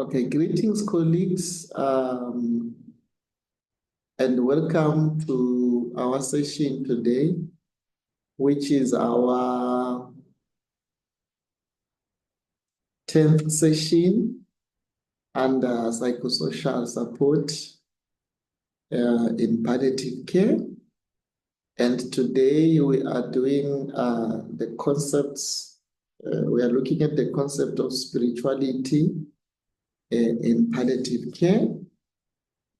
Okay, greetings, colleagues, and welcome to our session today, which is our 10th session under psychosocial support in palliative care. And today we are doing the concepts, we are looking at the concept of spirituality in palliative care.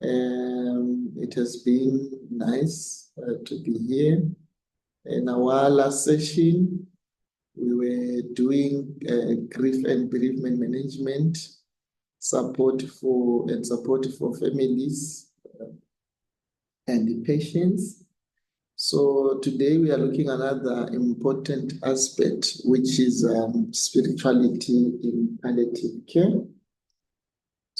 It has been nice to be here. In our last session, we were doing grief and bereavement management, support for families and the patients. So today we are looking at another important aspect, which is spirituality in palliative care.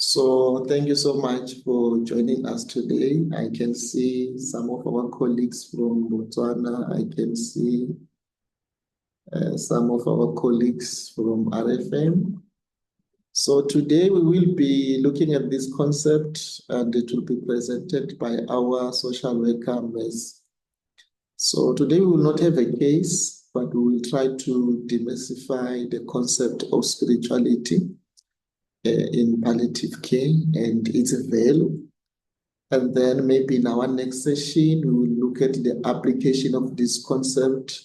So thank you so much for joining us today. I can see some of our colleagues from Botswana. I can see some of our colleagues from RFM. So today we will be looking at this concept and it will be presented by our social worker, Ms. So today we will not have a case, but we will try to demystify the concept of spirituality in palliative care and its value. And then maybe in our next session, we will look at the application of this concept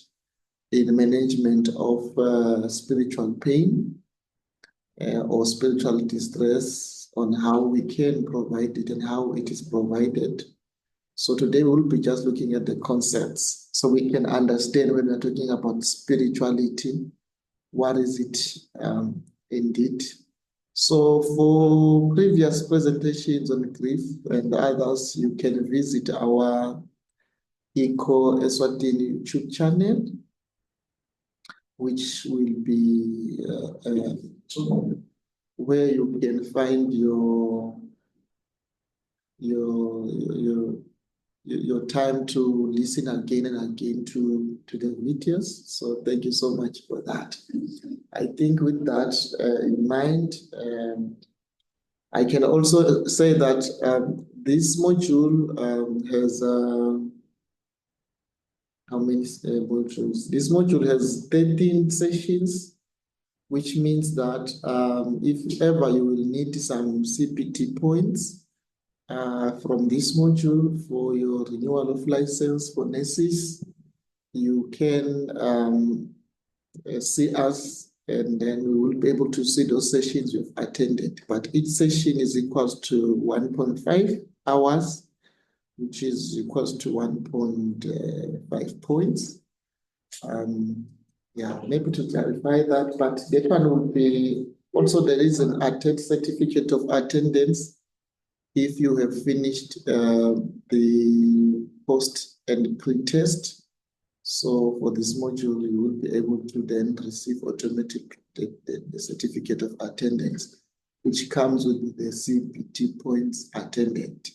in management of spiritual pain or spiritual distress, on how we can provide it and how it is provided. So today we will be just looking at the concepts so we can understand when we're talking about spirituality, what is it indeed. So for previous presentations on grief and others, you can visit our Eswatini YouTube channel, which will be where you can find your time to listen again and again to the videos. So thank you so much for that. I think with that in mind, I can also say that this module has how many modules? This module has 13 sessions, which means that if ever you will need some CPT points from this module for your renewal of license for nurses, you can see us, and then we will be able to see those sessions you've attended. But each session is equals to 1.5 hours, which is equals to 1.5 points. Yeah, maybe to clarify that, but that one will be also, there is an certificate of attendance if you have finished the post and pre-test. So for this module, you will be able to then receive automatically the certificate of attendance, which comes with the CPT points attended.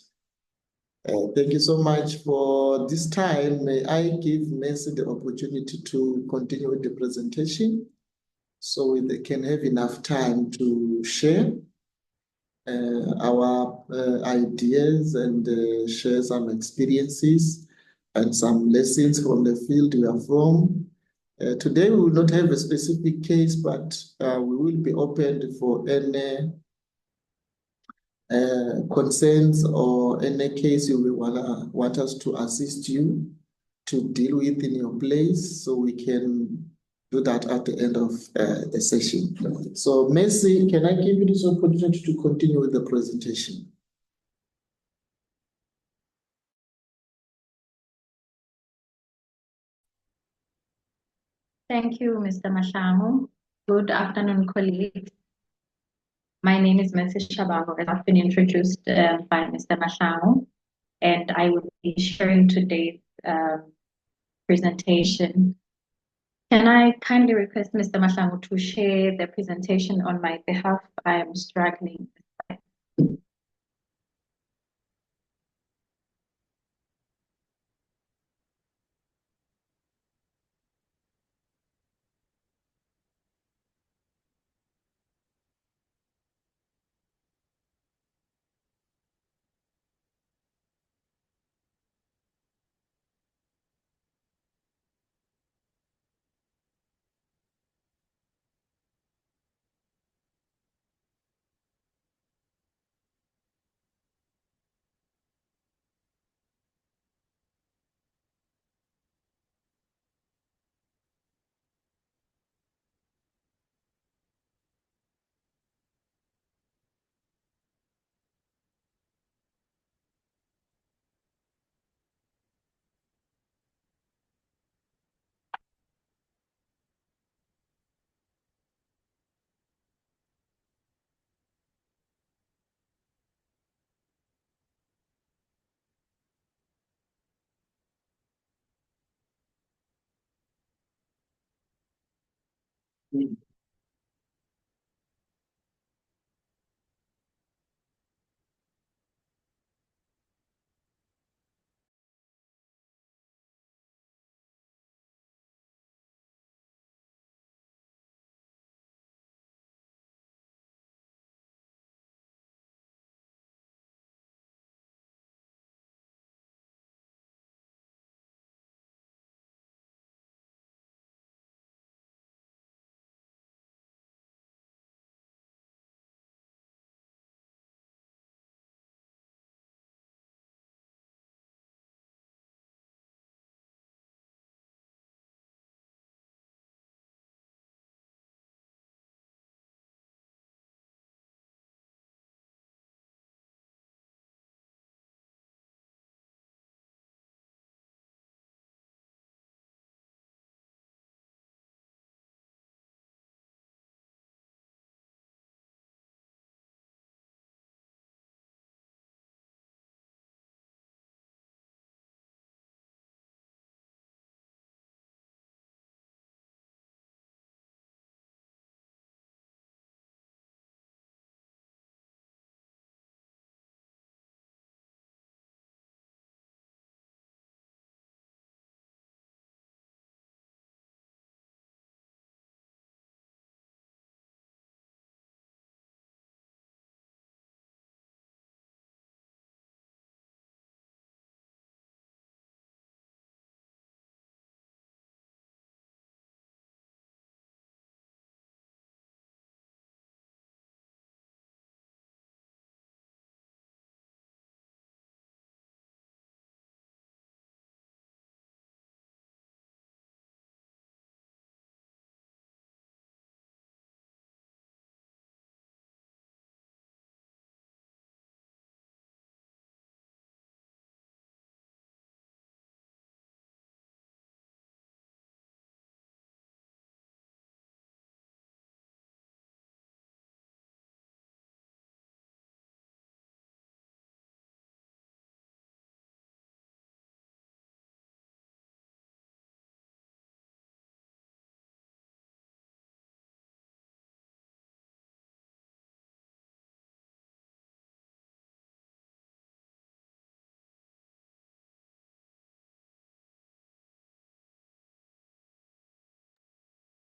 Thank you so much for this time. May I give Mercy the opportunity to continue with the presentation so they can have enough time to share our ideas and share some experiences and some lessons from the field we are from. Today we will not have a specific case, but we will be open for any concerns or any case you will want us to assist you to deal with in your place, so we can do that at the end of the session. So Mercy, can I give you this opportunity to continue with the presentation? Thank you, Mr. Mashango. Good afternoon, colleagues. My name is Mercy Shabango, as I've been introduced by Mr. Mashango, and I will be sharing today's presentation. Can I kindly request Mr. Mashango to share the presentation on my behalf? I am struggling.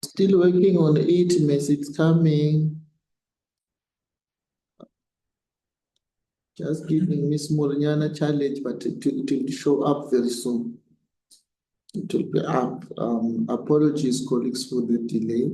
Still working on it, Miss, it's coming. Just giving Miss Moriana challenge, but it will show up very soon. It will be up. Apologies, colleagues, for the delay.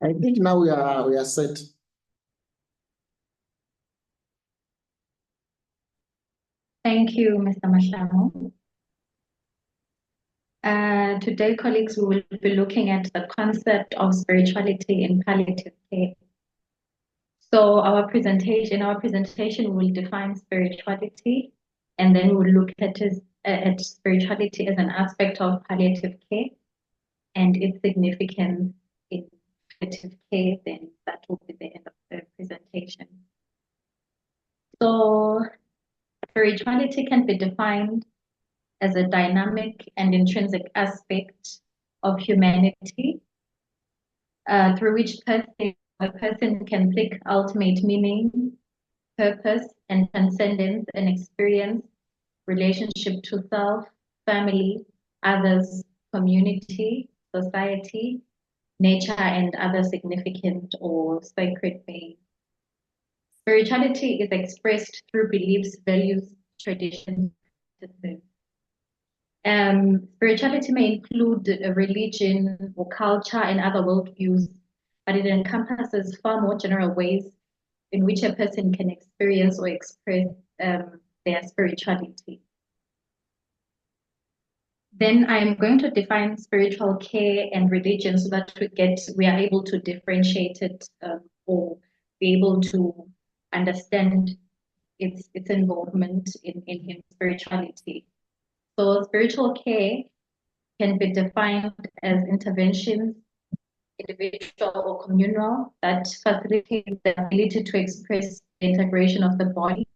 I think now we are set. Thank you, Mr. Mashamo. Today, colleagues, we will be looking at the concept of spirituality in palliative care. So our presentation will define spirituality, and then we will look at spirituality as an aspect of palliative care and its significance in palliative care. Then that will be the end of the presentation. So spirituality can be defined as a dynamic and intrinsic aspect of humanity, through which a person can seek ultimate meaning, purpose, and transcendence, and experience relationship to self, family, others, community, society, nature, and other significant or sacred beings. Spirituality is expressed through beliefs, values, traditions, practices. Spirituality may include a religion or culture and other worldviews but it encompasses far more general ways in which a person can experience or express their spirituality. Then I'm going to define spiritual care and religion so that we are able to differentiate it or be able to understand its involvement in spirituality. So spiritual care can be defined as interventions, individual or communal, that facilitate the ability to express the integration of the body,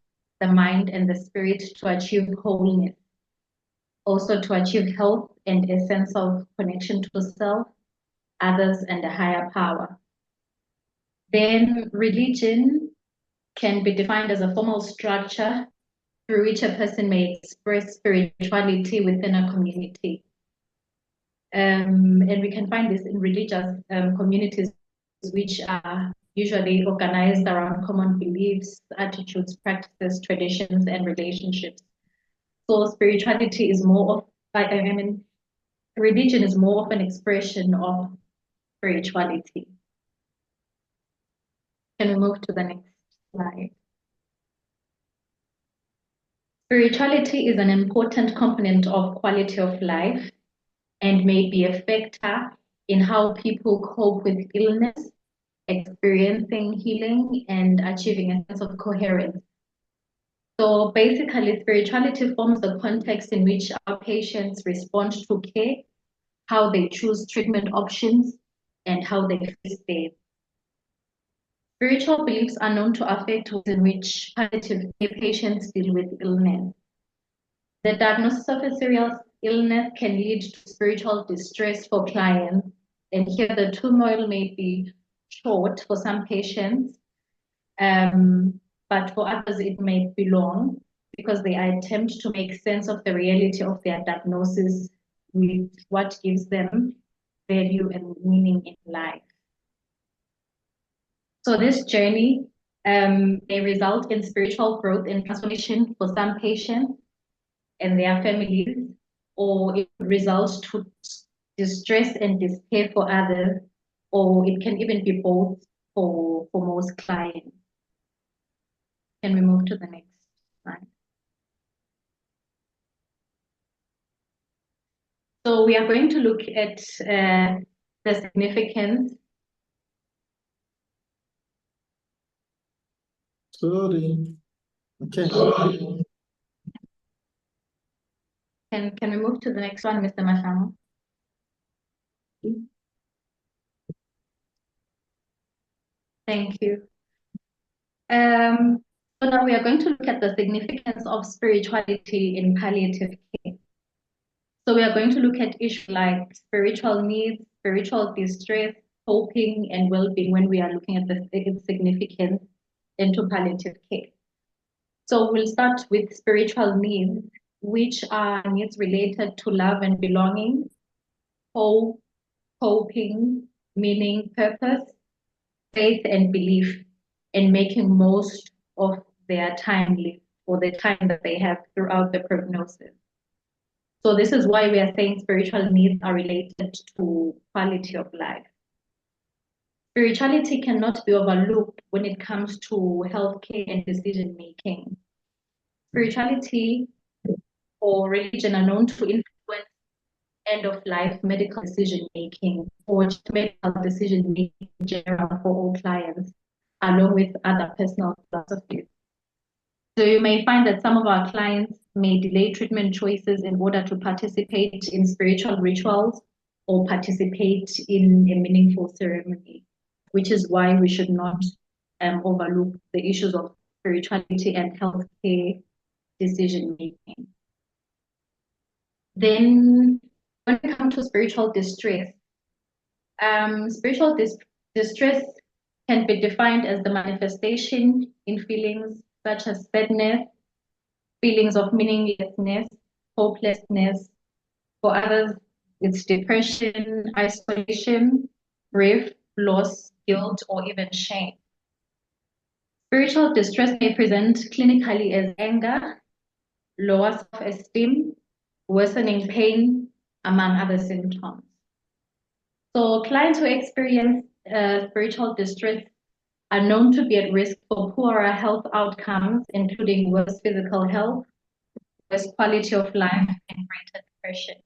the mind, and the spirit to achieve wholeness. Also to achieve health and a sense of connection to self, others, and a higher power. Then religion can be defined as a formal structure through which a person may express spirituality within a community. And we can find this in religious communities which are usually organized around common beliefs, attitudes, practices, traditions, and relationships. So spirituality is more of, religion is more of an expression of spirituality. Can we move to the next slide? Spirituality is an important component of quality of life and may be a factor in how people cope with illness, experiencing healing, and achieving a sense of coherence. So basically, spirituality forms the context in which our patients respond to care, how they choose treatment options, and how they face death. Spiritual beliefs are known to affect ways in which palliative care patients deal with illness. The diagnosis of a serious illness can lead to spiritual distress for clients, and here the turmoil may be short for some patients, but for others it may be long because they attempt to make sense of the reality of their diagnosis with what gives them value and meaning in life. So this journey may result in spiritual growth and transformation for some patients and their families, or it results to distress and despair for others, or it can even be both for most clients. Can we move to the next slide? So we are going to look at the significance. Sorry. Okay. Can we move to the next one, Mr. Mashamo? Thank you. So now we are going to look at the significance of spirituality in palliative care. So we are going to look at issues like spiritual needs, spiritual distress, coping, and well-being when we are looking at its significance into palliative care. So we'll start with spiritual needs, which are needs related to love and belonging, hope, coping, meaning, purpose, faith, and belief, and making most of their time lived or the time that they have throughout the prognosis. So this is why we are saying spiritual needs are related to quality of life. Spirituality cannot be overlooked when it comes to healthcare and decision making. Spirituality or religion are known to influence end-of-life medical decision making or medical decision making in general for all clients, along with other personal philosophies. So you may find that some of our clients may delay treatment choices in order to participate in spiritual rituals or participate in a meaningful ceremony, which is why we should not overlook the issues of spirituality and healthcare decision making. Then when we come to spiritual distress, spiritual distress can be defined as the manifestation in feelings such as sadness, feelings of meaninglessness, hopelessness. For others, it's depression, isolation, grief, loss, guilt, or even shame. Spiritual distress may present clinically as anger, lower self-esteem, worsening pain, among other symptoms. So clients who experience spiritual distress are known to be at risk for poorer health outcomes, including worse physical health, worse quality of life, and greater depression.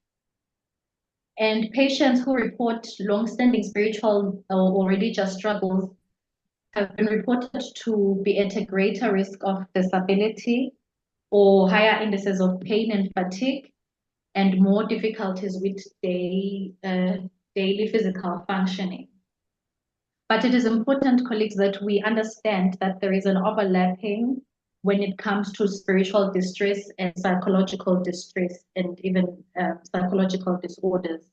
And patients who report long-standing spiritual or religious struggles have been reported to be at a greater risk of disability or higher indices of pain and fatigue and more difficulties with daily physical functioning. But it is important, colleagues, that we understand that there is an overlapping when it comes to spiritual distress and psychological distress and even psychological disorders.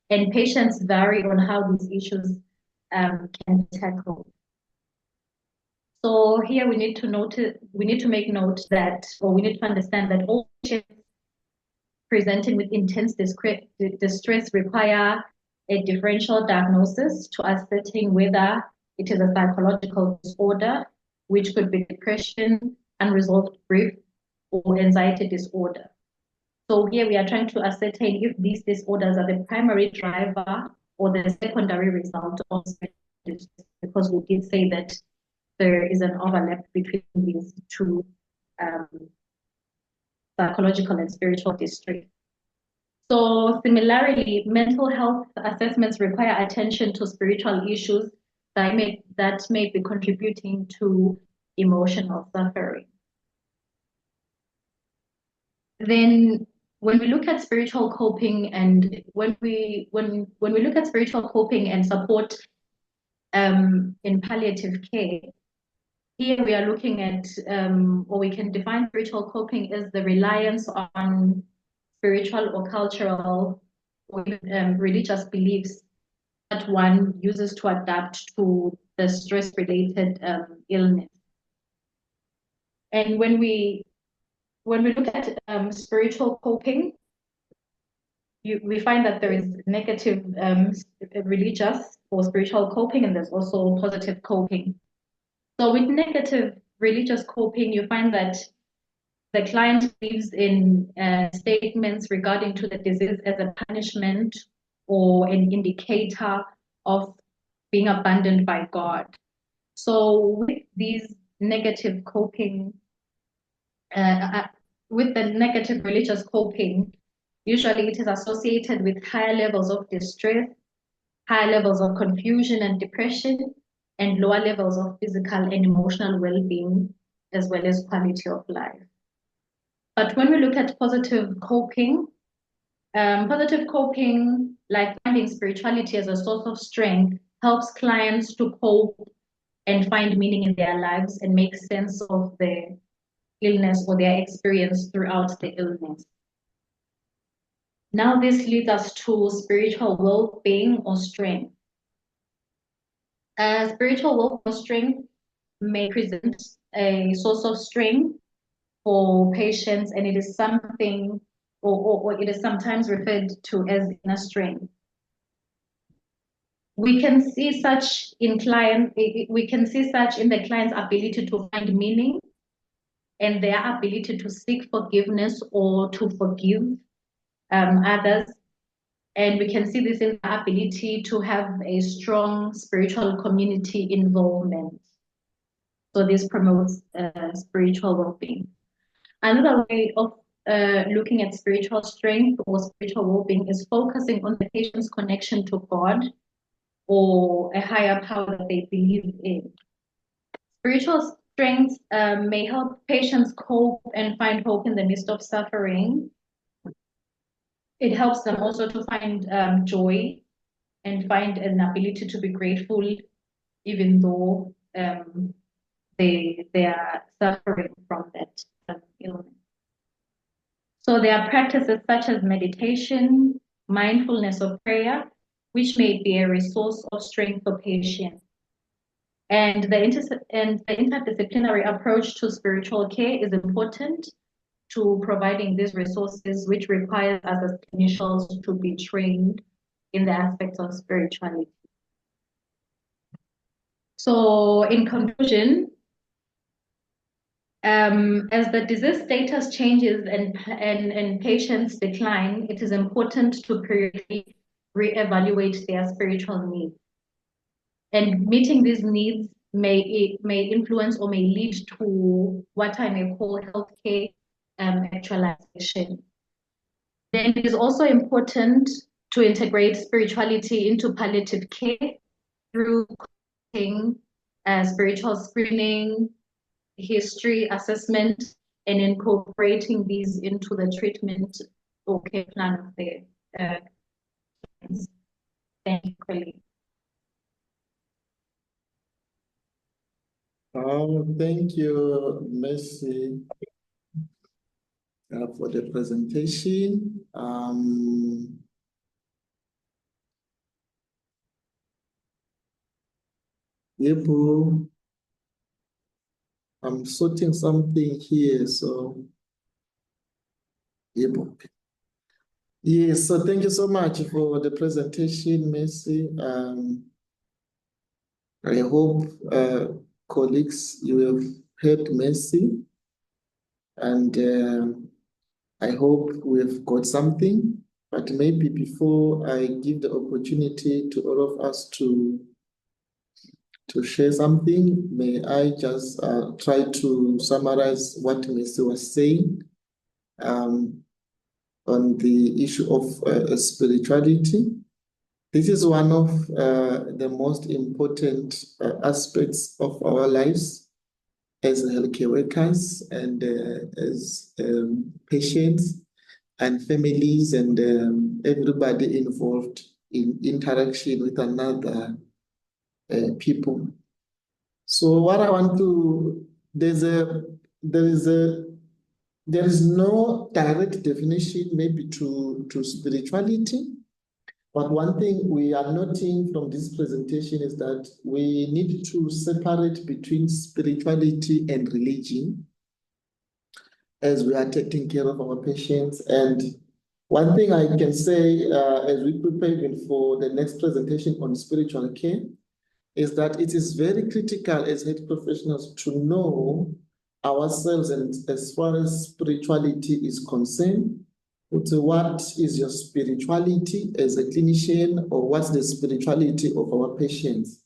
And patients vary on how these issues can be tackled. So here we need to make note that, or we need to understand that all patients presenting with intense distress require a differential diagnosis to ascertain whether it is a psychological disorder, which could be depression, unresolved grief, or anxiety disorder. So here we are trying to ascertain if these disorders are the primary driver or the secondary result of distress, because we did say that there is an overlap between these two psychological and spiritual distress. So similarly, mental health assessments require attention to spiritual issues that may be contributing to emotional suffering. Then when we look at spiritual coping and when we look at spiritual coping and support in palliative care, here we are looking at, or we can define spiritual coping as the reliance on spiritual or cultural or religious beliefs that one uses to adapt to the stress-related illness. And when we look at spiritual coping, we find that there is negative religious or spiritual coping, and there's also positive coping. So with negative religious coping, you find that the client believes in statements regarding to the disease as a punishment or an indicator of being abandoned by God. So with these negative coping, with the negative religious coping, usually it is associated with higher levels of distress, higher levels of confusion and depression, and lower levels of physical and emotional well-being, as well as quality of life. But when we look at positive coping, like finding spirituality as a source of strength, helps clients to cope and find meaning in their lives and make sense of their illness or their experience throughout the illness. Now this leads us to spiritual well-being or strength. Spiritual well-being or strength may present a source of strength for patients, and it is something, or it is sometimes referred to as inner strength. We can see such in the client's ability to find meaning and their ability to seek forgiveness or to forgive others. And we can see this in the ability to have a strong spiritual community involvement. So this promotes spiritual well-being. Another way of looking at spiritual strength or spiritual well-being is focusing on the patient's connection to God or a higher power that they believe in. Spiritual strength may help patients cope and find hope in the midst of suffering. It helps them also to find joy and find an ability to be grateful, even though they are suffering from that illness. So there are practices such as meditation, mindfulness, or prayer, which may be a resource of strength for patients. And the interdisciplinary approach to spiritual care is important to providing these resources, which requires us as clinicians to be trained in the aspects of spirituality. So in conclusion, as the disease status changes and patients decline, it is important to periodically reevaluate their spiritual needs. And meeting these needs may influence or may lead to what I may call healthcare actualization. Then it is also important to integrate spirituality into palliative care through spiritual screening, history assessment, and incorporating these into the treatment or care plan of the thank you, colleague. Thank you, Mercy, for the presentation. Yebo, I'm sorting something here, so yebo. Yes, so thank you so much for the presentation, Mercy. I hope, colleagues, you have heard Mercy, and I hope we've got something. But maybe before I give the opportunity to all of us to share something, may I just try to summarize what Mercy was saying on the issue of spirituality. This is one of the most important aspects of our lives as healthcare workers and as patients and families and everybody involved in interaction with another people. So what I want to, there is no direct definition maybe to spirituality, but one thing we are noting from this presentation is that we need to separate between spirituality and religion as we are taking care of our patients. And one thing I can say as we prepare for the next presentation on spiritual care is that it is very critical as health professionals to know ourselves, and as far as spirituality is concerned, what is your spirituality as a clinician, or what's the spirituality of our patients?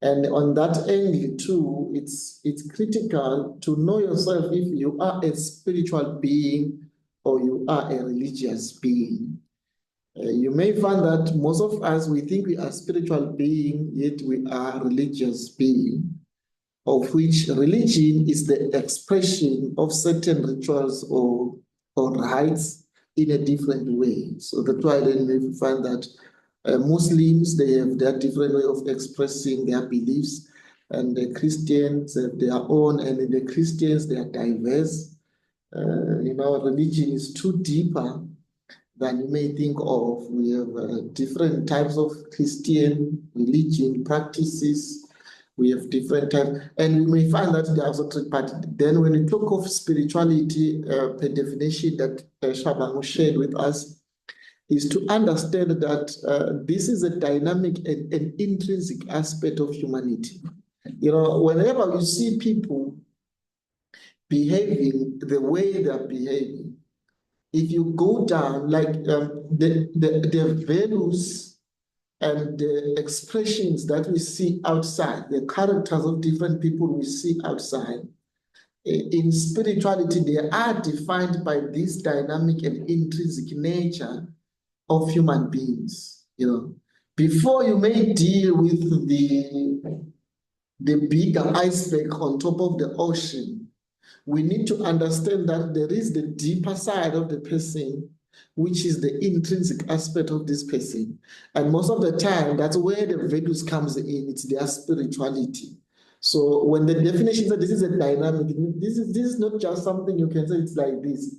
And on that angle too, it's critical to know yourself if you are a spiritual being or you are a religious being. You may find that most of us, we think we are spiritual being, yet we are religious being, of which religion is the expression of certain rituals or rites in a different way. So that's why then we find that Muslims, they have their different way of expressing their beliefs, and the Christians have their own, and in the Christians, they are diverse. Religion is too deeper than you may think of. We have different types of Christian religion practices. We have different types, and we may find that there are also three parts. Then when we talk of spirituality, per definition that Shabangu shared with us, is to understand that this is a dynamic and an intrinsic aspect of humanity. Whenever you see people behaving the way they're behaving, if you go down, like the values and the expressions that we see outside, the characters of different people we see outside, in spirituality, they are defined by this dynamic and intrinsic nature of human beings. Before you may deal with the bigger iceberg on top of the ocean, we need to understand that there is the deeper side of the person, which is the intrinsic aspect of this person. And most of the time, that's where the values comes in, it's their spirituality. So when the definition is that this is a dynamic, this is not just something you can say it's like this,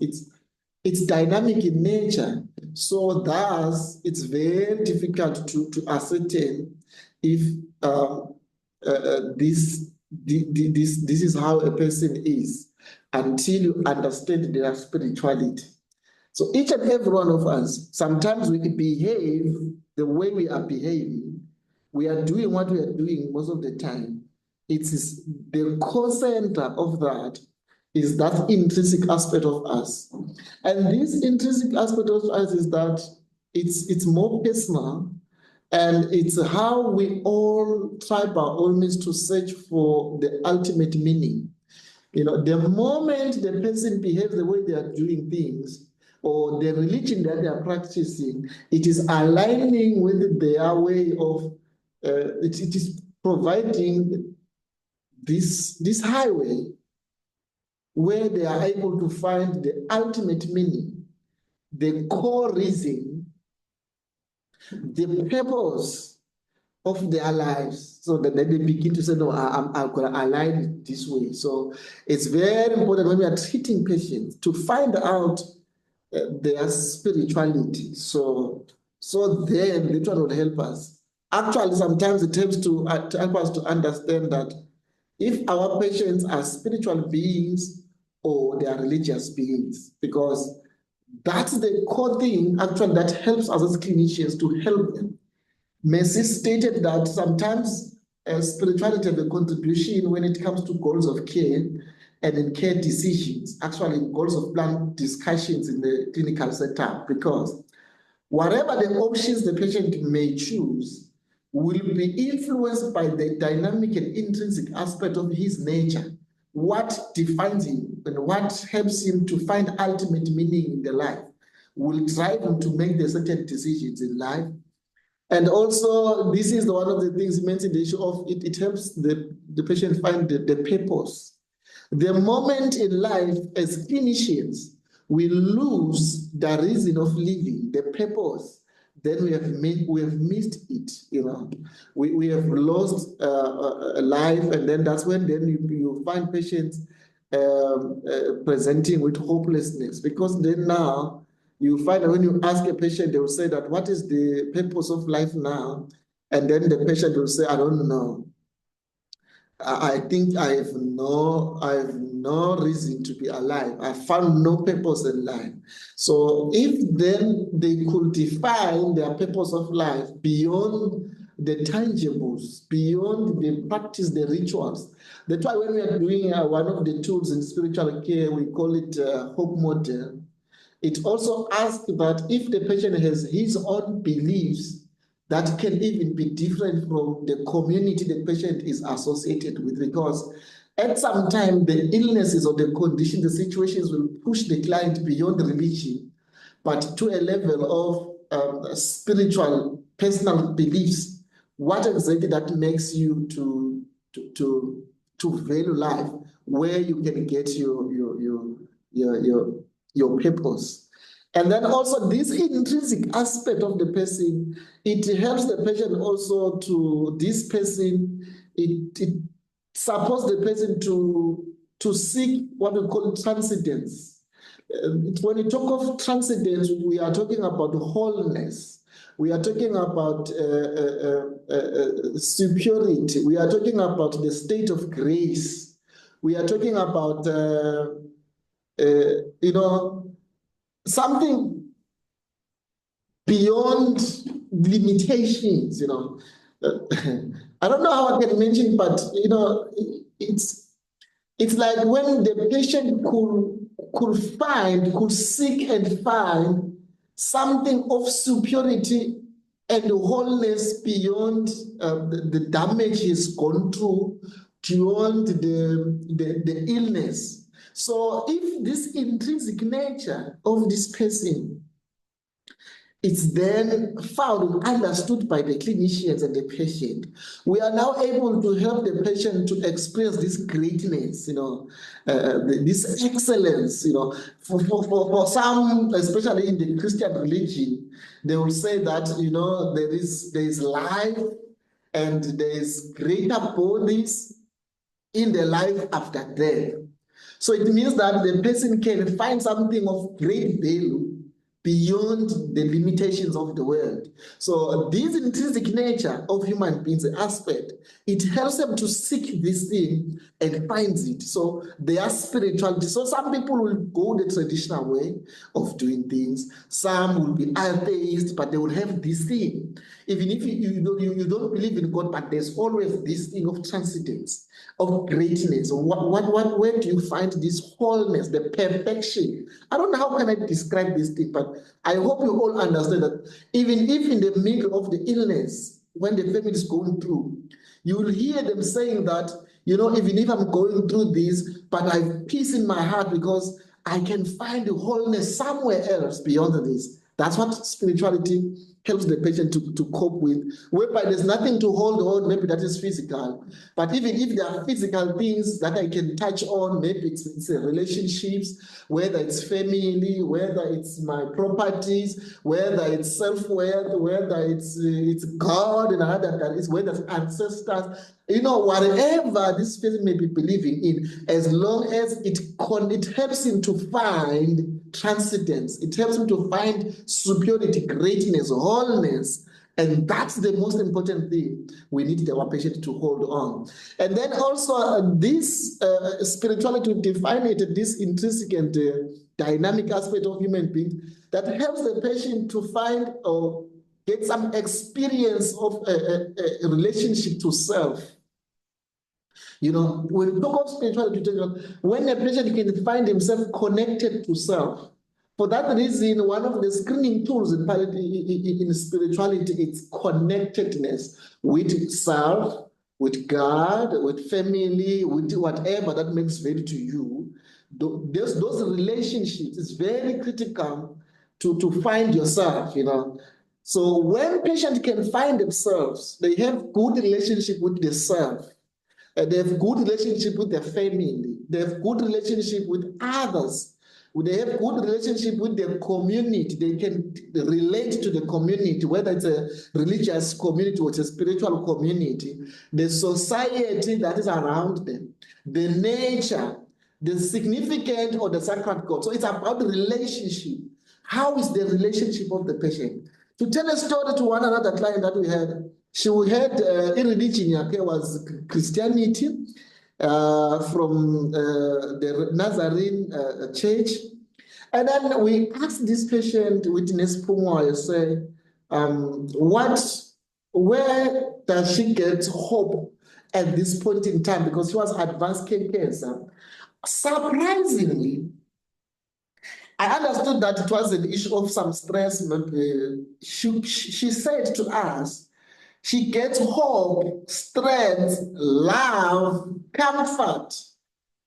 it's dynamic in nature. So thus, it's very difficult to ascertain if this is how a person is until you understand their spirituality. So each and every one of us, sometimes we behave the way we are behaving. We are doing what we are doing most of the time. It is the core center of that is that intrinsic aspect of us. And this intrinsic aspect of us is that it's more personal, And it's how we all try by all means to search for the ultimate meaning. You know, the moment the person behaves the way they are doing things, or the religion that they are practicing, it is aligning with their way of, it is providing this highway where they are able to find the ultimate meaning, the core reason, the purpose of their lives, so that then they begin to say, no, I'm going to align it this way. So it's very important when we are treating patients to find out their spirituality. So then the one will help us. Actually, sometimes it helps to help us to understand that if our patients are spiritual beings or they are religious beings, because that's the core thing actually that helps us as clinicians to help them. Mercy stated that sometimes spirituality has a contribution when it comes to goals of care and in care decisions, actually goals of plan discussions in the clinical setup, because whatever the options the patient may choose will be influenced by the dynamic and intrinsic aspect of his nature, what defines him and what helps him to find ultimate meaning in the life will drive him to make the certain decisions in life. And also, this is one of the things you mentioned, the issue of it helps the patient find the purpose. The moment in life, as clinicians, we lose the reason of living, the purpose, then we have missed it. You know, we have lost a life, and then that's when then you find patients presenting with hopelessness, because then now you find that when you ask a patient, they will say that, what is the purpose of life now? And then the patient will say, I don't know. I think I have no reason to be alive. I found no purpose in life. So if then they could define their purpose of life beyond the tangibles, beyond the practice, the rituals. That's why when we are doing one of the tools in spiritual care, we call it hope model. It also asks that if the patient has his own beliefs that can even be different from the community the patient is associated with, because at some time the illnesses or the condition, the situations will push the client beyond religion, but to a level of spiritual, personal beliefs. What exactly that makes you to value life, where you can get your purpose. And then also this intrinsic aspect of the person, it helps the patient also to, this person, it supports the person to seek what we call transcendence. When we talk of transcendence, we are talking about wholeness. We are talking about superiority. We are talking about the state of grace. We are talking about, you know, something beyond limitations, you know. I don't know how I can mention, but you know, it's like when the patient could seek and find something of superiority and wholeness beyond the damage he's gone through, beyond the illness. So if this intrinsic nature of this person is then found and understood by the clinicians and the patient, we are now able to help the patient to experience this greatness, you know, this excellence, you know. For some, especially in the Christian religion, they will say that, you know, there is life and there is greater bodies in the life after death. So it means that the person can find something of great value beyond the limitations of the world. So this intrinsic nature of human beings aspect, it helps them to seek this thing and finds it. So their spirituality. So some people will go the traditional way of doing things. Some will be atheist, but they will have this thing. Even if you don't believe in God, but there's always this thing of transcendence, of greatness. Where do you find this wholeness, the perfection? I don't know how can I describe this thing, but but I hope you all understand that even if in the middle of the illness, when the family is going through, you will hear them saying that, you know, even if I'm going through this, but I have peace in my heart because I can find the wholeness somewhere else beyond this. That's what spirituality helps the patient to cope with, whereby there's nothing to hold on, maybe that is physical. But even if there are physical things that I can touch on, maybe it's relationships, whether it's family, whether it's my properties, whether it's self-worth, whether it's God and other that is, whether it's ancestors, you know, whatever this person may be believing in, as long as it helps him to find transcendence, it helps him to find superiority, greatness, wholeness. And that's the most important thing we need our patient to hold on. And then also this spirituality, to define it, this intrinsic and dynamic aspect of human being that helps the patient to find or get some experience of a relationship to self. You know, when we talk of spirituality, when a patient can find himself connected to self, for that reason, one of the screening tools in spirituality is connectedness with self, with God, with family, with whatever that makes value to you. Those relationships is very critical to find yourself, you know. So when patients can find themselves, they have good relationship with the self. They have good relationship with their family. They have good relationship with others. They have good relationship with their community. They can relate to the community, whether it's a religious community or it's a spiritual community, the society that is around them, the nature, the significant or the sacred God. So it's about the relationship. How is the relationship of the patient? To tell a story to one another client that we had, she had religion was Christianity from the Nazarene church. And then we asked this patient, witness Pumwa, say, where does she get hope at this point in time? Because she was advanced cancer. Surprisingly, I understood that it was an issue of some stress. She said to us, she gets hope, strength, love, comfort,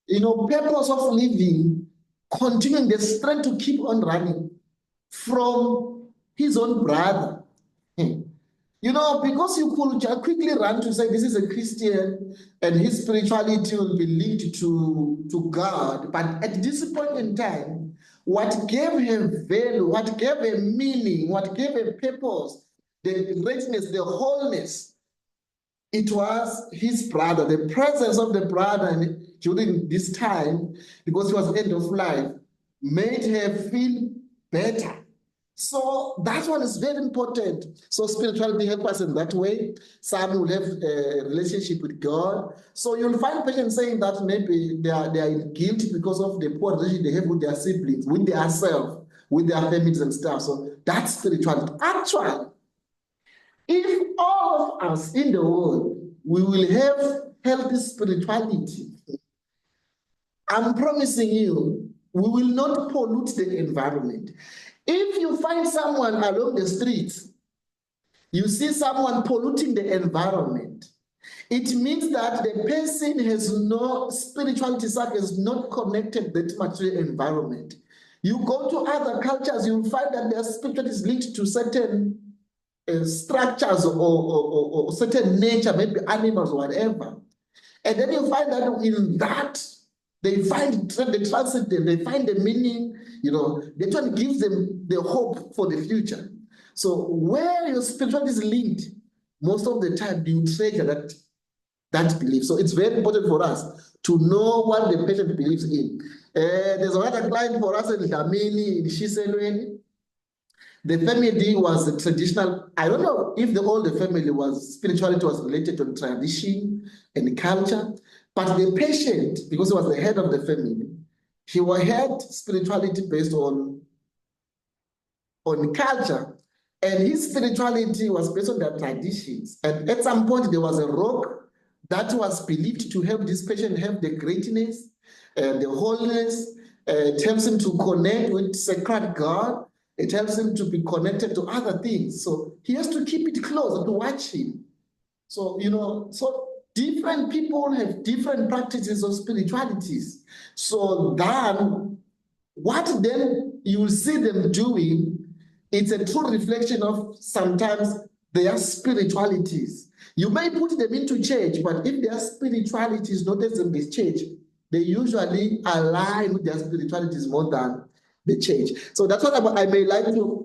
you know, purpose of living, continuing the strength to keep on running from his own brother. You know, because you could quickly run to say this is a Christian and his spirituality will be linked to God. But at this point in time, what gave him value, what gave him meaning, what gave him purpose, the greatness, the wholeness, it was his brother, the presence of the brother during this time, because he was end of life, made her feel better. So that one is very important. So spirituality helps us in that way. Some will have a relationship with God. So you'll find patients saying that maybe they are in guilt because of the poor relationship they have with their siblings, with their self, with their families and stuff. So that's spirituality. Actually, if all of us in the world, we will have healthy spirituality, I'm promising you, we will not pollute the environment. If you find someone along the street, you see someone polluting the environment, it means that the person has no spirituality, is not connected that much to the environment. You go to other cultures, you'll find that their spirituality is linked to certain structures or certain nature, maybe animals or whatever. And then you find that in that, they find the transcendent, they find the meaning, you know, that one gives them the hope for the future. So where your spirituality is linked, most of the time you treasure that belief. So it's very important for us to know what the patient believes in. There's another client for us in Dlamini, in Shiselweni. The family was a traditional. I don't know if all the family was spirituality was related to tradition and culture, but the patient, because he was the head of the family, he had spirituality based on culture, and his spirituality was based on their traditions. And at some point, there was a rock that was believed to help this patient have the greatness, the wholeness. It helps him to connect with sacred God. It helps him to be connected to other things. So he has to keep it close to watch him. So, so different people have different practices of spiritualities. So then, what then you will see them doing, it's a true reflection of sometimes their spiritualities. You may put them into church, but if their spirituality is not as in the church, they usually align with their spiritualities more than the church. So that's what I may like to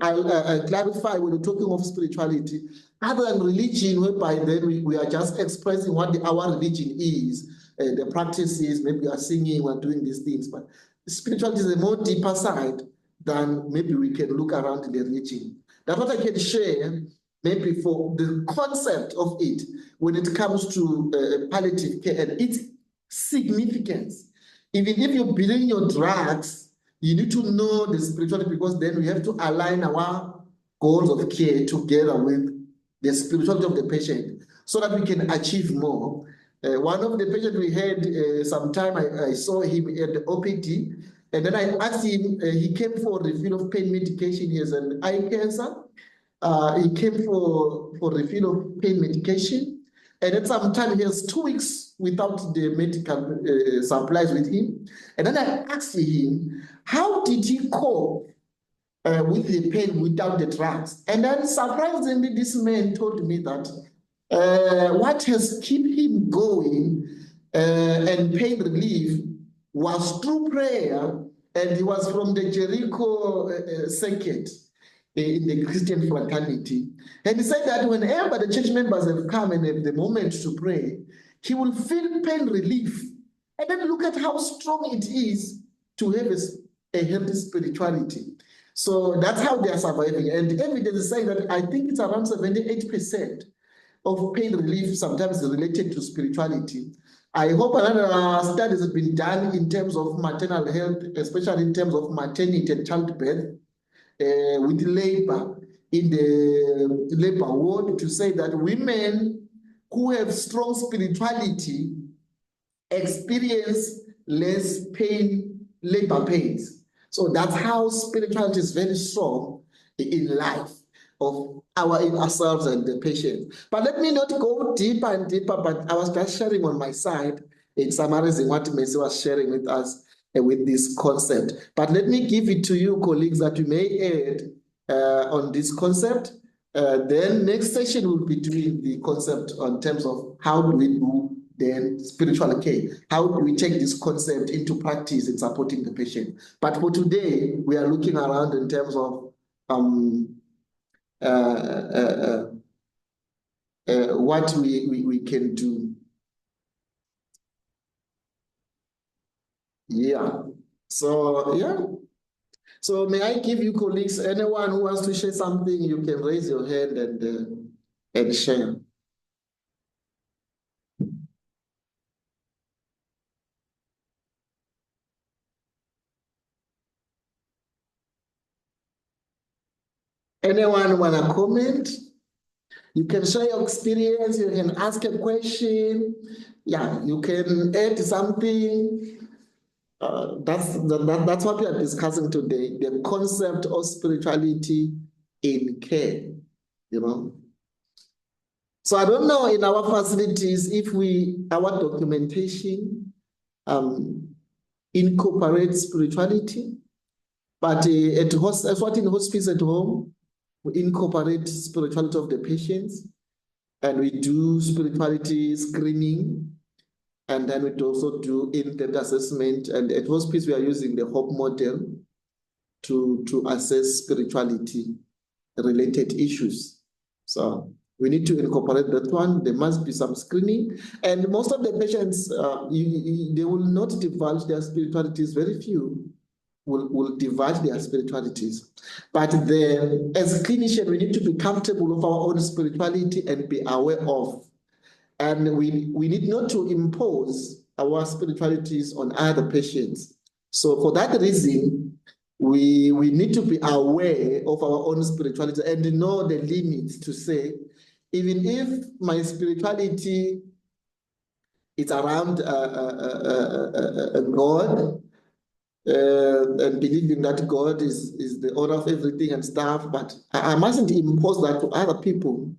clarify when we're talking of spirituality. Other than religion, whereby then we are just expressing what our religion is, the practices, maybe we are singing, we're doing these things, but spirituality is a more deeper side than maybe we can look around in the religion. That's what I can share, maybe for the concept of it when it comes to palliative care and its significance. Even if you believe in your drugs, you need to know the spirituality, because then we have to align our goals of care together with the spirituality of the patient so that we can achieve more. One of the patients we had, sometime I saw him at the OPD, and then I asked him, he came for refill of pain medication. He has an eye cancer. He came for refill of pain medication. And at some time, he has 2 weeks without the medical supplies with him. And then I asked him, how did he cope with the pain without the drugs? And then surprisingly, this man told me that what has kept him going and pain relief was through prayer, and he was from the Jericho circuit in the Christian fraternity. And he said that whenever the church members have come and have the moment to pray, he will feel pain relief. And then look at how strong it is to have a healthy spirituality. So that's how they are surviving. And evidence is saying that I think it's around 78% of pain relief sometimes related to spirituality. I hope another studies have been done in terms of maternal health, especially in terms of maternity and childbirth, with labor in the labor ward, to say that women who have strong spirituality experience less pain, labor pains. So that's how spirituality is very strong in life of ourselves and the patient. But let me not go deeper and deeper, but I was just sharing on my side in summarizing what Messi was sharing with us with this concept. But let me give it to you, colleagues, that you may add on this concept. Then next session will be doing the concept on terms of how do we do then spiritual care. How do we take this concept into practice in supporting the patient? But for today, we are looking around in terms of what we can do. Yeah. So, yeah. So may I give you, colleagues, anyone who wants to share something, you can raise your hand and share. Anyone want to comment? You can share your experience, you can ask a question. Yeah, you can add something. That's what we are discussing today, the concept of spirituality in care, So I don't know in our facilities if our documentation incorporates spirituality, but at Eswatini Hospice at home, we incorporate spirituality of the patients, and we do spirituality screening, and then we also do in-depth assessment. And at Hospice, we are using the HOPE model to assess spirituality-related issues. So we need to incorporate that one. There must be some screening. And most of the patients, they will not divulge their spiritualities. Very few will divulge their spiritualities. But then, as a clinician, we need to be comfortable of our own spirituality and be aware of. And we need not to impose our spiritualities on other patients. So for that reason, we need to be aware of our own spirituality and know the limits to say, even if my spirituality is around God, and believing that God is the owner of everything and stuff, but I mustn't impose that to other people.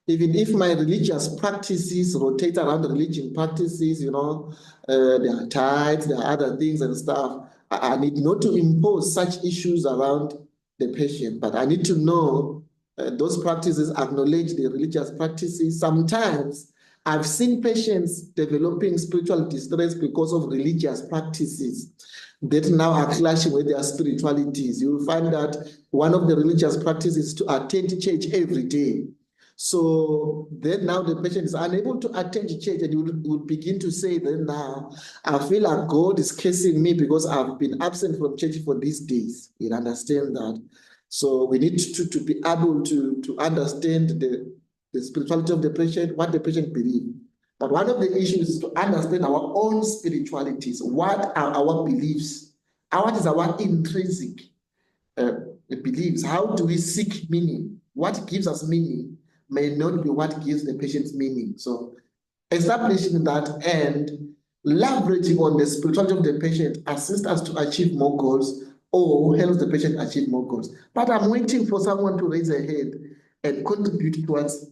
Even if my religious practices rotate around religion practices, there are tithes, there are other things and stuff. I need not to impose such issues around the patient, but I need to know those practices, acknowledge the religious practices. Sometimes I've seen patients developing spiritual distress because of religious practices that now are clashing with their spiritualities. You'll find that one of the religious practices is to attend church every day. So then now the patient is unable to attend church, and you will begin to say, then now I feel like God is cursing me because I've been absent from church for these days. You understand that? So we need to be able to understand the spirituality of the patient, what the patient believes. But one of the issues is to understand our own spiritualities. What are our beliefs? What is our intrinsic beliefs? How do we seek meaning? What gives us meaning may not be what gives the patient meaning. So establishing that and leveraging on the spirituality of the patient assists us to achieve more goals or helps the patient achieve more goals. But I'm waiting for someone to raise a hand and contribute towards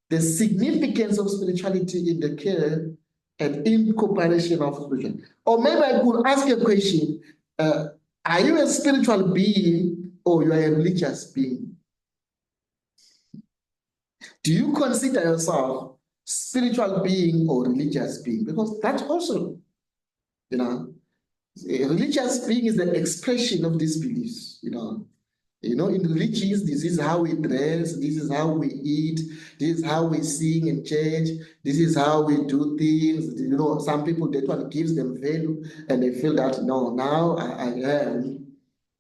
the significance of spirituality in the care and incorporation of spirituality. Or maybe I could ask a question, are you a spiritual being or you are a religious being? Do you consider yourself spiritual being or religious being? Because that also, a religious being is the expression of these beliefs, in religions, this is how we dress, this is how we eat, this is how we sing in church, this is how we do things. Some people, that one gives them value and they feel that, no, now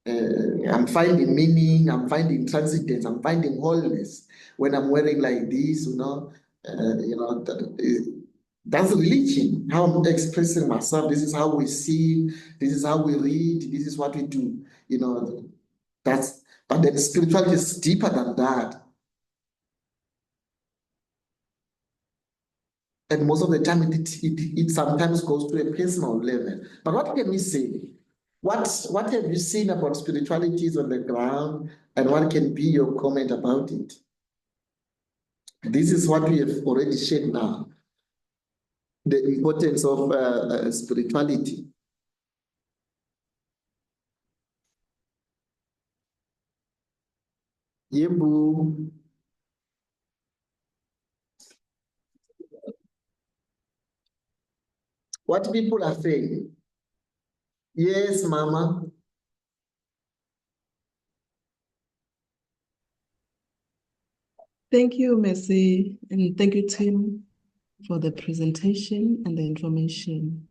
I'm finding meaning, I'm finding transcendence, I'm finding wholeness when I'm wearing like this, that's religion, how I'm expressing myself. This is how we see, this is how we read, this is what we do. But then spirituality is deeper than that. And most of the time, it sometimes goes to a personal level. But what can we say? What have you seen about spiritualities on the ground, and what can be your comment about it? This is what we have already shared now. The importance of spirituality. Yebu. What people are saying? Yes, Mama. Thank you, Mercy, and thank you, Tim, for the presentation and the information.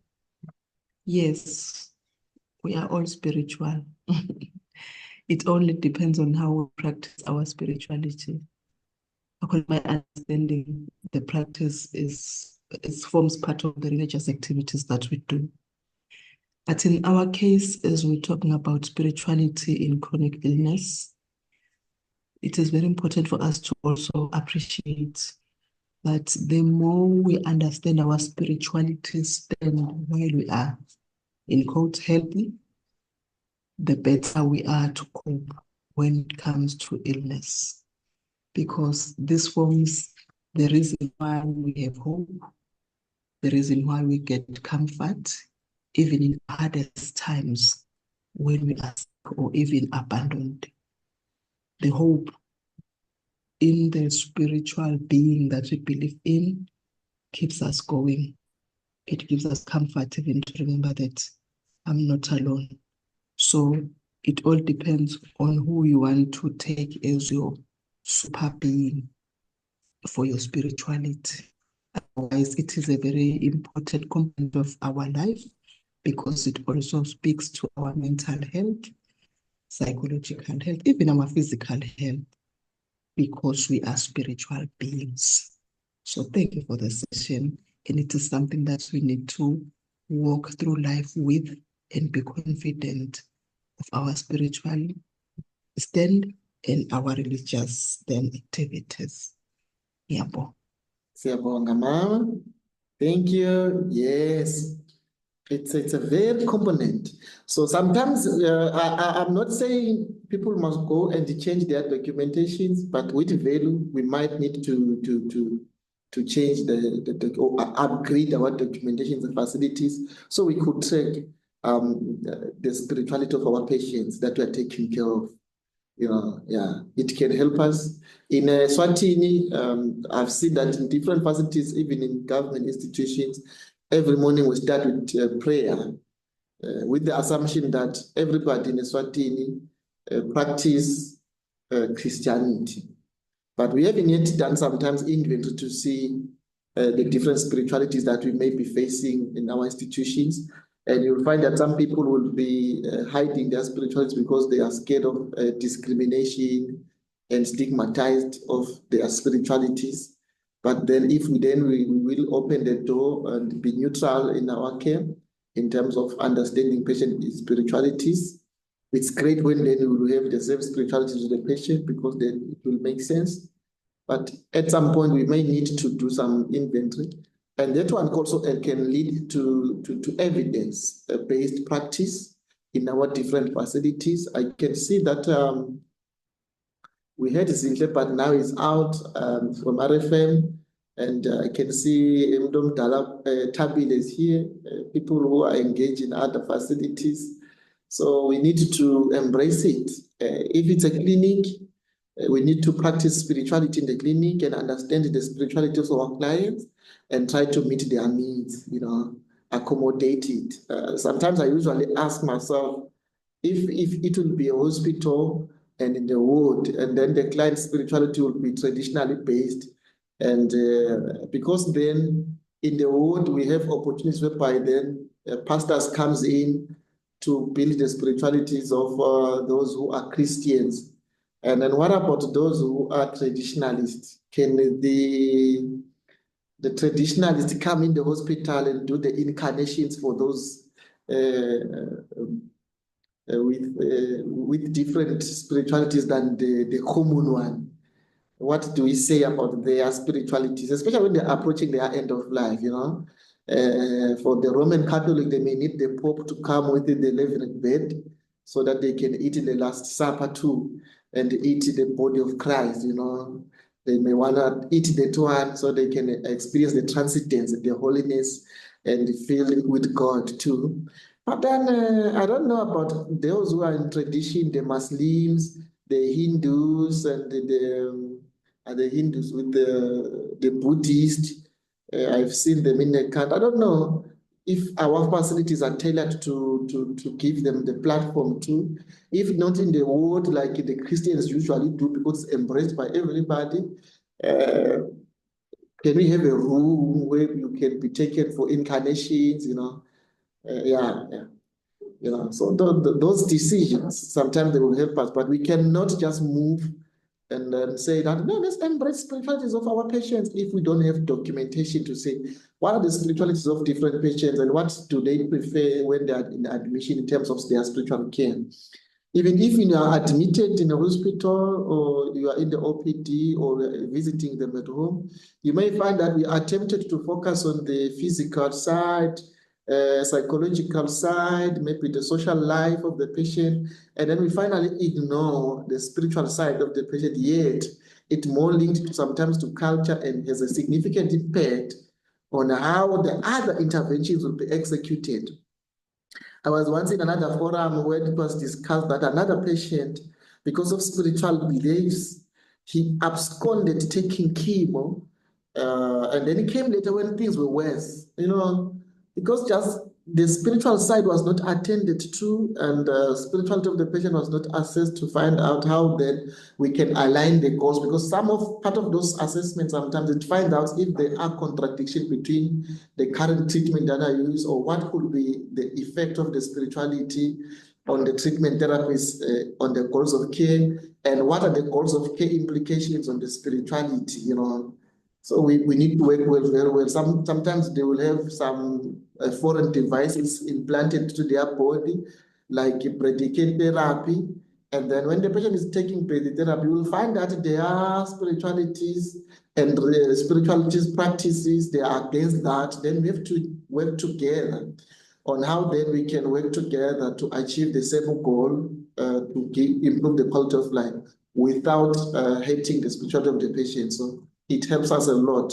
Yes, we are all spiritual. It only depends on how we practice our spirituality. According to my understanding, the practice forms part of the religious activities that we do. But in our case, as we're talking about spirituality in chronic illness, it is very important for us to also appreciate that the more we understand our spirituality stand while we are in quote healthy, the better we are to cope when it comes to illness. Because this forms the reason why we have hope, the reason why we get comfort, even in hardest times when we are sick or even abandoned. The hope in the spiritual being that we believe in keeps us going. It gives us comfort even to remember that I'm not alone. So it all depends on who you want to take as your super being for your spirituality. Otherwise, it is a very important component of our life because it also speaks to our mental health, psychological health, even our physical health, because we are spiritual beings. So thank you for the session. And it is something that we need to walk through life with and be confident of our spiritual stand and our religious stand activities. Yabo. Siyabonga, Mama. Thank you. Yes. It's a very component. So sometimes I'm not saying people must go and change their documentations, but with value, we might need to change or upgrade our documentations and facilities so we could track the spirituality of our patients that we are taking care of. Yeah, it can help us. In Eswatini, I've seen that in different facilities, even in government institutions, every morning we start with prayer, with the assumption that everybody in Eswatini practice Christianity. But we haven't yet done sometimes inventory to see the different spiritualities that we may be facing in our institutions. And you'll find that some people will be hiding their spiritualities because they are scared of discrimination and stigmatized of their spiritualities. But then if we will open the door and be neutral in our care in terms of understanding patient spiritualities. It's great when then we will have the same spirituality to the patient because then it will make sense. But at some point we may need to do some inventory. And that one also can lead to evidence-based practice in our different facilities. I can see that we had Zinhle, but now it's out from RFM. And I can see Mdom Tabil is here, people who are engaged in other facilities. So we need to embrace it. If it's a clinic, we need to practice spirituality in the clinic and understand the spirituality of our clients and try to meet their needs, accommodate it. Sometimes I usually ask myself, if it will be a hospital and in the ward, and then the client's spirituality will be traditionally based, and because then in the ward we have opportunities whereby then pastors comes in to build the spiritualities of those who are Christians. And then what about those who are traditionalists? Can the traditionalists come in the hospital and do the incarnations for those with different spiritualities than the common one? What do we say about their spiritualities, especially when they're approaching their end of life, For the Roman Catholic, they may need the Pope to come with the leavened bread so that they can eat the Last Supper too and eat the body of Christ, They may want to eat that one so they can experience the transcendence, the holiness, and feel with God too. But then I don't know about those who are in tradition, the Muslims, the Hindus, and the Hindus with the Buddhists. I've seen them in the country. I don't know if our facilities are tailored to give them the platform too. If not in the world like the Christians usually do, because it's embraced by everybody. Can we have a room where you can be taken for incarnations? So those decisions sometimes they will help us, but we cannot just move and then say that no, let's embrace spiritualities of our patients if we don't have documentation to say what are the spiritualities of different patients and what do they prefer when they are in admission in terms of their spiritual care. Even if you are admitted in a hospital or you are in the OPD or visiting them at home, you may find that we are tempted to focus on the physical side, psychological side, maybe the social life of the patient, and then we finally ignore the spiritual side of the patient, yet it's more linked sometimes to culture and has a significant impact on how the other interventions will be executed. I was once in another forum where it was discussed that another patient, because of spiritual beliefs, he absconded taking chemo, and then he came later when things were worse, because just the spiritual side was not attended to and the spirituality of the patient was not assessed to find out how then we can align the goals, because part of those assessments sometimes it find out if there are contradictions between the current treatment that I use or what could be the effect of the spirituality on the treatment therapies on the goals of care, and what are the goals of care implications on the spirituality, So we need to work very well. Sometimes they will have some foreign devices implanted to their body, like predicate therapy. And then when the patient is taking therapy, you will find that there are spiritualities and spiritualities practices, they are against that. Then we have to work together on how then we can work together to achieve the same goal, to improve the quality of life without hating the spirituality of the patient. So it helps us a lot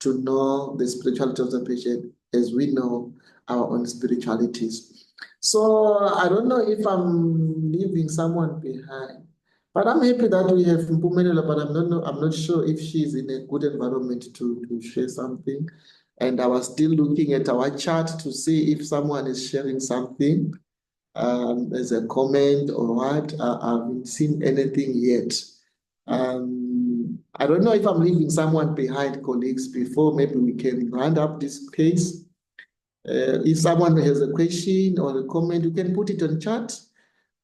to know the spirituality of the patient as we know our own spiritualities. So I don't know if I'm leaving someone behind, but I'm happy that we have Mpumelelo, but I'm not sure if she's in a good environment to share something. And I was still looking at our chat to see if someone is sharing something as a comment or what. I haven't seen anything yet. I don't know if I'm leaving someone behind, colleagues, before maybe we can round up this case. If someone has a question or a comment, you can put it on chat.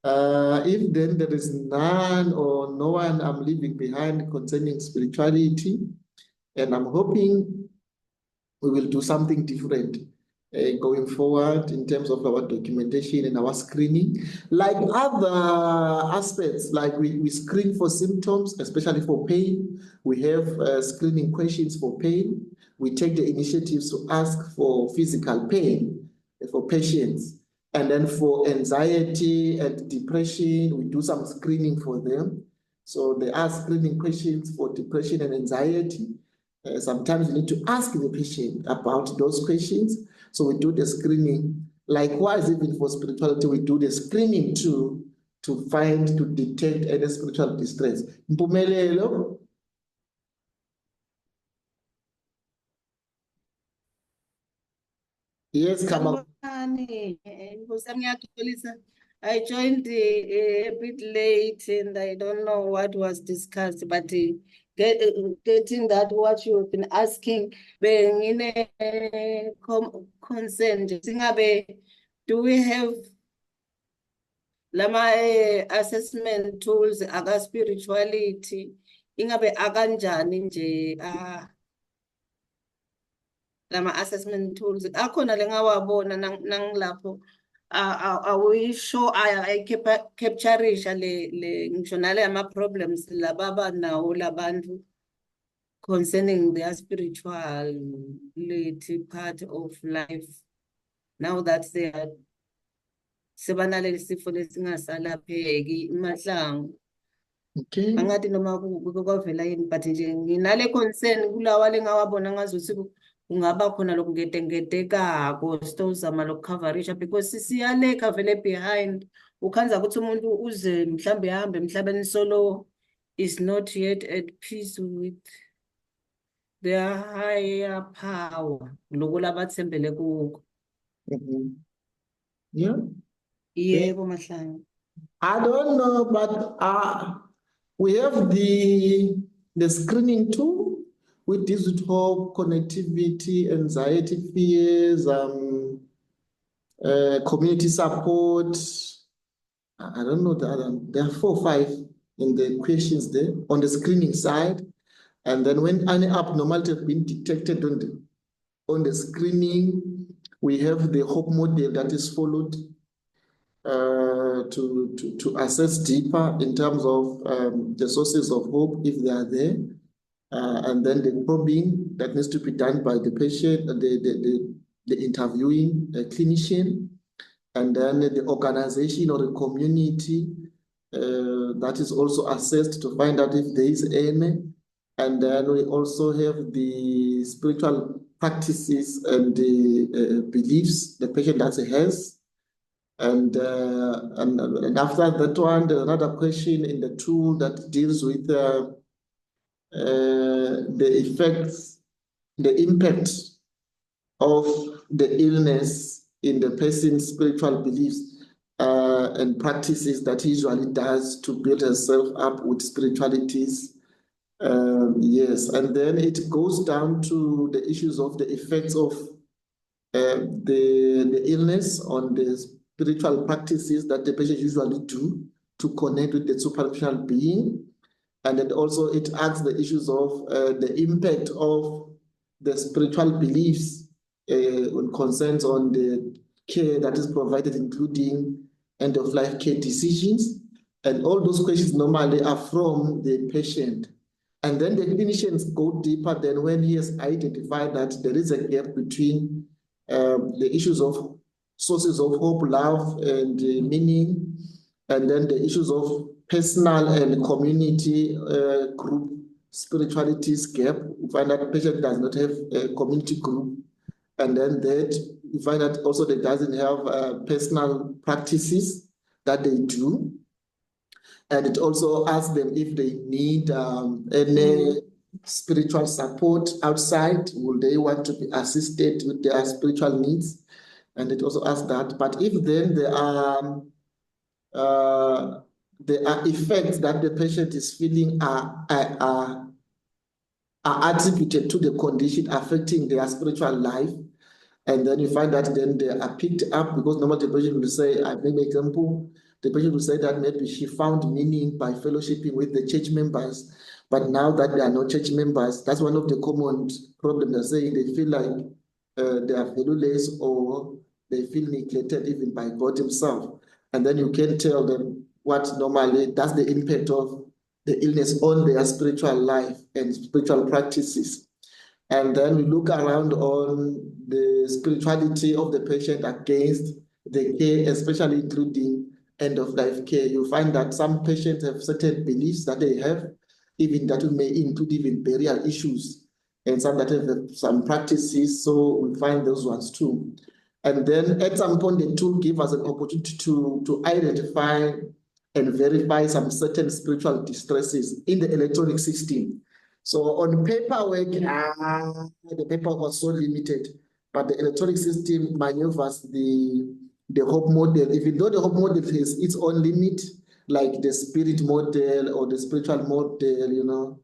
If then there is none or no one I'm leaving behind concerning spirituality, and I'm hoping we will do something different going forward in terms of our documentation and our screening. Like other aspects, like we screen for symptoms, especially for pain. We have screening questions for pain. We take the initiatives to ask for physical pain for patients. And then for anxiety and depression, we do some screening for them. So there are screening questions for depression and anxiety. Sometimes you need to ask the patient about those questions. So we do the screening. Likewise, even for spirituality, we do the screening too to detect any spiritual distress. Mpumelelo? Yes, come on. I joined a bit late and I don't know what was discussed, but getting that what you have been asking, being in a consent, do we have lama assessment tools aga spirituality ingabe akanjani nje lama assessment tools akhona lengawabona nangilapho awisho capturisha le ngisho nale ama problems lababa nawo labantu concerning their spirituality part of life now that they are sebanaleli sifo lesingasalapheki mahlangu. Okay. Angathi noma kwavela yini but nje nginale concern kulawa lengawabona ngazuthi kungaba khona lokungedengedekako sitozama lokukhoverisha because siyaleka vele behind ukhanza ukuthi umuntu uze mhlambe ehambe emhlabeni solo is not yet at peace with their higher power lokho labathembele kuko. Yeah. Yebo mahlangu. I don't know, but we have the screening tool, which deals with hope, connectivity, anxiety, fears, community support. I don't know the other. There are 4 or 5 in the questions there on the screening side. And then when any abnormality has been detected on the screening, we have the hope model that is followed to assess deeper in terms of the sources of hope, if they are there, and then the probing that needs to be done by the patient, the interviewing clinician, and then the organization or the community that is also assessed to find out if there is any. And then we also have the spiritual practices and the beliefs the patient has. And after that one, there's another question in the tool that deals with the effects, the impact of the illness in the person's spiritual beliefs and practices that he usually does to build himself up with spiritualities. Yes, and then it goes down to the issues of the effects of the illness on the spiritual practices that the patient usually do to connect with the supernatural being. And then also it asks the issues of the impact of the spiritual beliefs on concerns on the care that is provided, including end-of-life care decisions. And all those questions normally are from the patient. And then the clinicians go deeper than when he has identified that there is a gap between the issues of sources of hope, love, and meaning, and then the issues of personal and community group spiritualities gap. We find that the patient does not have a community group, and then that you find that also they doesn't have personal practices that they do. And it also asks them if they need any spiritual support outside. Will they want to be assisted with their spiritual needs? And it also asks that. But if then there are effects that the patient is feeling are attributed to the condition affecting their spiritual life, and then you find that then they are picked up, because normally the patient will say, I make an example, the patient will say that maybe she found meaning by fellowshipping with the church members, but now that they are not church members, that's one of the common problems. They're saying they feel like they are valueless, or they feel neglected even by God himself. And then you can tell them what normally that's the impact of the illness on their spiritual life and spiritual practices. And then we look around on the spirituality of the patient against the care, especially including end-of-life care. You find that some patients have certain beliefs that they have, even that may include even burial issues, and some that have some practices, so we find those ones too. And then at some point, the tool gives us an opportunity to identify and verify some certain spiritual distresses in the electronic system. So on paperwork, the paperwork was so limited, but the electronic system maneuvers the hope model. Even though the hope model has its own limit, like the spirit model or the spiritual model, you know,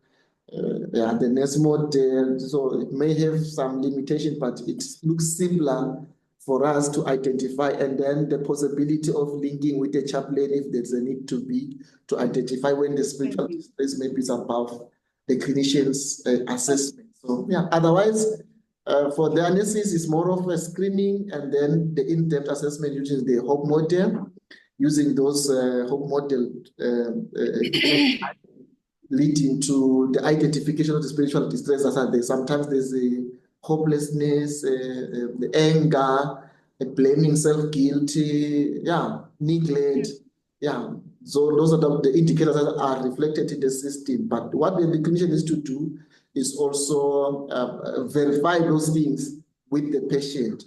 the NES model. So it may have some limitation, but it looks similar for us to identify, and then the possibility of linking with the chaplain if there's a need to be, to identify when the spiritual distress maybe is above the clinician's assessment. So yeah, otherwise, for the analysis, it's more of a screening, and then the in-depth assessment using the hope model, using those hope model leading to the identification of the spiritual distress. Sometimes there's a hopelessness, the anger, blaming, self-guilty, neglect, So those are the indicators that are reflected in the system. But what the clinician needs to do is also verify those things with the patient,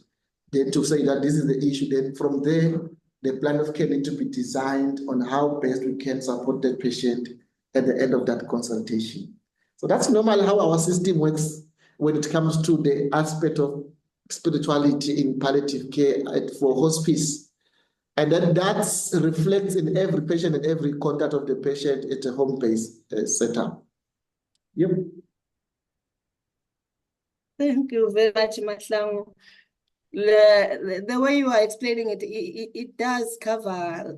then to say that this is the issue. Then from there, the plan of care needs to be designed on how best we can support the patient at the end of that consultation. So that's normally how our system works when it comes to the aspect of spirituality in palliative care for hospice. And then that reflects in every patient and every contact of the patient at a home-based setup. Yep. Thank you very much, Mahlangu. The way you are explaining it, it does cover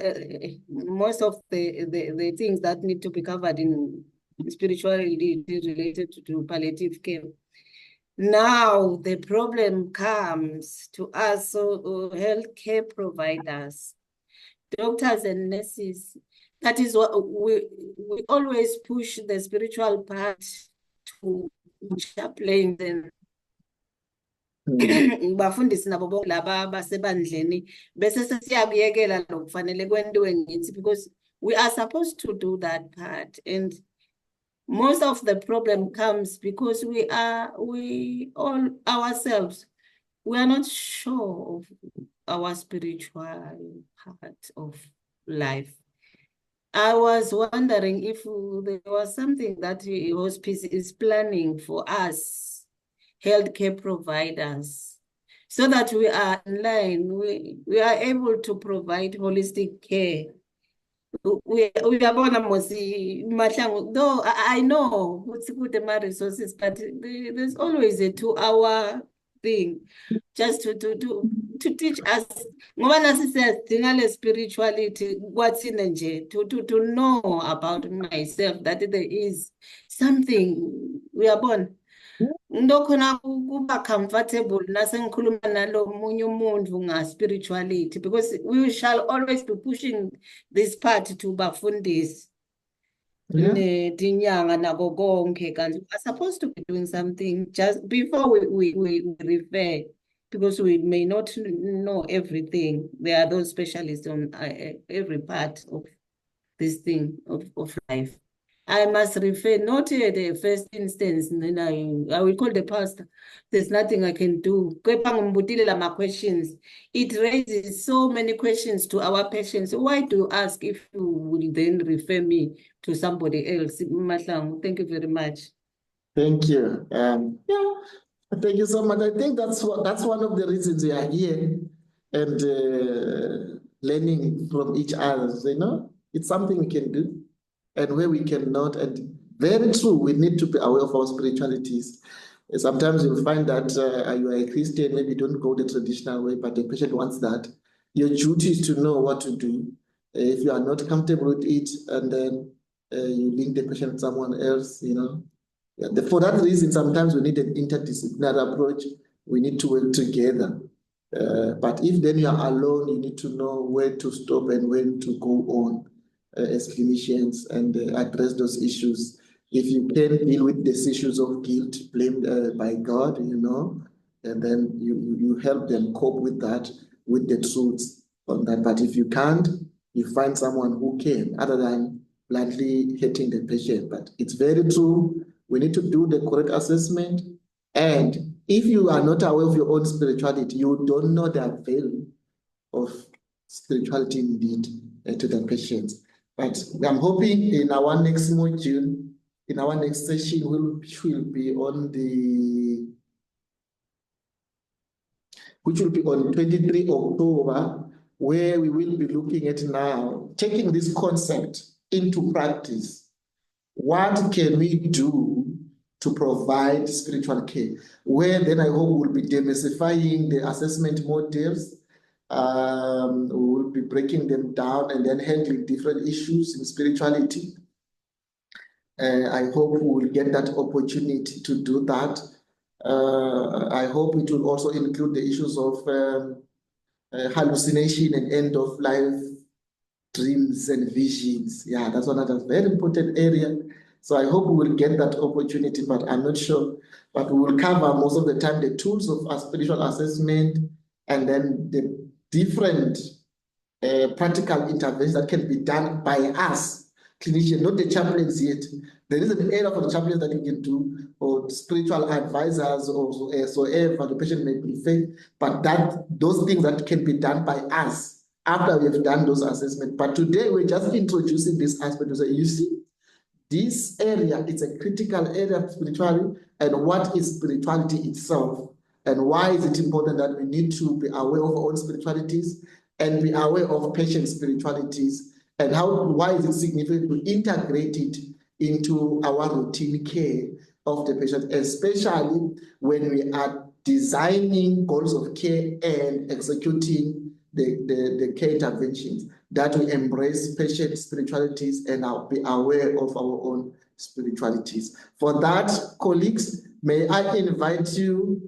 most of the things that need to be covered in spirituality related to palliative care. Now, the problem comes to us, so healthcare providers, doctors and nurses. That is what we always push the spiritual part to chaplains and bafundisi nabo bonke laba basebandleni bese sesiyabuyekela lokufanele kwenziwe ngithi, because we are supposed to do that part, and most of the problem comes because we all ourselves, we are not sure of our spiritual part of life. I was wondering if there was something that Hospice is planning for us, healthcare providers, so that we are in line, we are able to provide holistic care. We are born Mahlangu, though I know what's good my resources, but there's always a 2-hour thing just to teach us spirituality, what's in nje, to know about myself, that there is something. We are born ndokhona kuba comfortable nasengikhuluma nalo munye umuntu nga-spirituality, because we shall always be pushing this part to bafundisi netinyanga nako konke, kanti we are supposed to be doing something just before we refer because we may not know everything. There are those specialists on every part of this thing of life. I must refer, not at the first instance, and then I will call the pastor. There's nothing I can do. My questions. It raises so many questions to our patients. Why do you ask if you will then refer me to somebody else? Mahlangu, thank you very much. Thank you. Yeah, thank you so much. I think that's one of the reasons we are here and learning from each other. You know, it's something we can do, and where we cannot. And very true, we need to be aware of our spiritualities. Sometimes you'll find that you are a Christian, maybe you don't go the traditional way, but the patient wants that. Your duty is to know what to do. If you are not comfortable with it, and then you link the patient with someone else, you know. Yeah, for that reason, sometimes we need an interdisciplinary approach. We need to work together. But if then you are alone, you need to know where to stop and when to go on as clinicians and address those issues. If you can deal with these issues of guilt blamed by God, you know, and then you help them cope with that, with the truths on that. But if you can't, you find someone who can, other than bluntly hating the patient. But it's very true. We need to do the correct assessment. And if you are not aware of your own spirituality, you don't know the value of spirituality indeed to the patients. But I'm hoping in our next module, in our next session, which will be on 23 October, where we will be looking at now, taking this concept into practice. What can we do to provide spiritual care? Where then I hope we'll be demystifying the assessment models. We will be breaking them down and then handling different issues in spirituality. I hope we will get that opportunity to do that. I hope it will also include the issues of hallucination and end-of-life dreams and visions. Yeah, that's another very important area. So I hope we will get that opportunity, but I'm not sure. But we will cover most of the time the tools of our spiritual assessment and then the different practical interventions that can be done by us, clinicians, not the chaplains yet. There is an area for the chaplains that you can do, or spiritual advisors, or whatsoever the patient may prefer, but those things that can be done by us after we have done those assessments. But today we're just introducing this aspect to say, you see, this area is a critical area of spirituality, and what is spirituality itself, and why is it important that we need to be aware of our own spiritualities and be aware of patient spiritualities, and why is it significant to integrate it into our routine care of the patient, especially when we are designing goals of care and executing the care interventions, that we embrace patient spiritualities and be aware of our own spiritualities. For that, colleagues, may I invite you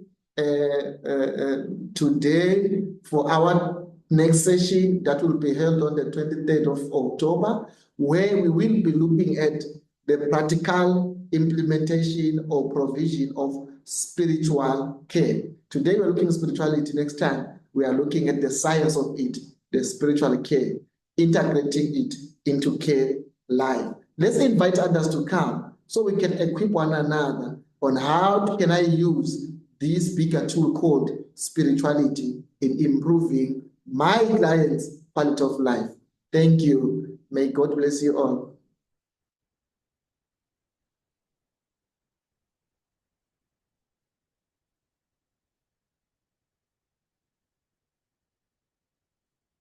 today for our next session that will be held on the 23rd of October, where we will be looking at the practical implementation or provision of spiritual care. Today we're looking at spirituality. Next time we are looking at the science of it, the spiritual care, integrating it into care life. Let's invite others to come so we can equip one another on how can I use this bigger tool called spirituality in improving my clients' quality of life. Thank you. May God bless you all.